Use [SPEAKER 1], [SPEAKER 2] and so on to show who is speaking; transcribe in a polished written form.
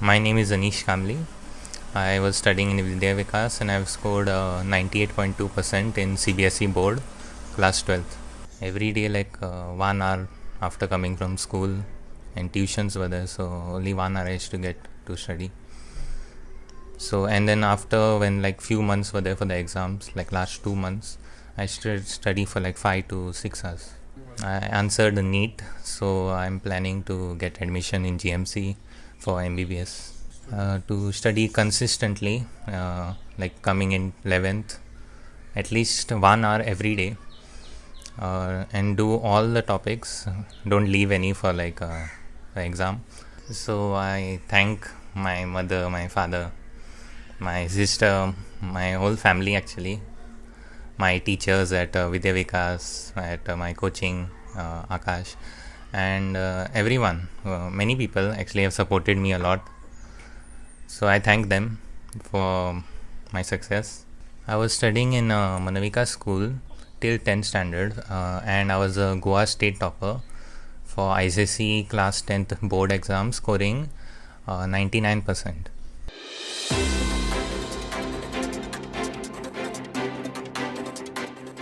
[SPEAKER 1] My name is Anish Kambli. I was studying in Vidya Vikas and I've scored 98.2% in CBSE board, class 12th. Every day, 1 hour after coming from school, and tuitions were there, so only 1 hour I used to get to study. So, and then after, when few months were there for the exams, last 2 months, I should study for 5 to 6 hours. I answered the NEET, so I'm planning to get admission in GMC for MBBS. To study consistently, coming in 11th, at least 1 hour every day, and do all the topics. Don't leave any for the exam. So I thank my mother, my father, my sister, my whole family actually, my teachers at Vidya Vikas, at my coaching, Akash, and everyone. Many people actually have supported me a lot. So I thank them for my success. I was studying in Manavika school till 10th standard, and I was a Goa state topper for ICSE class 10th board exam, scoring 99%.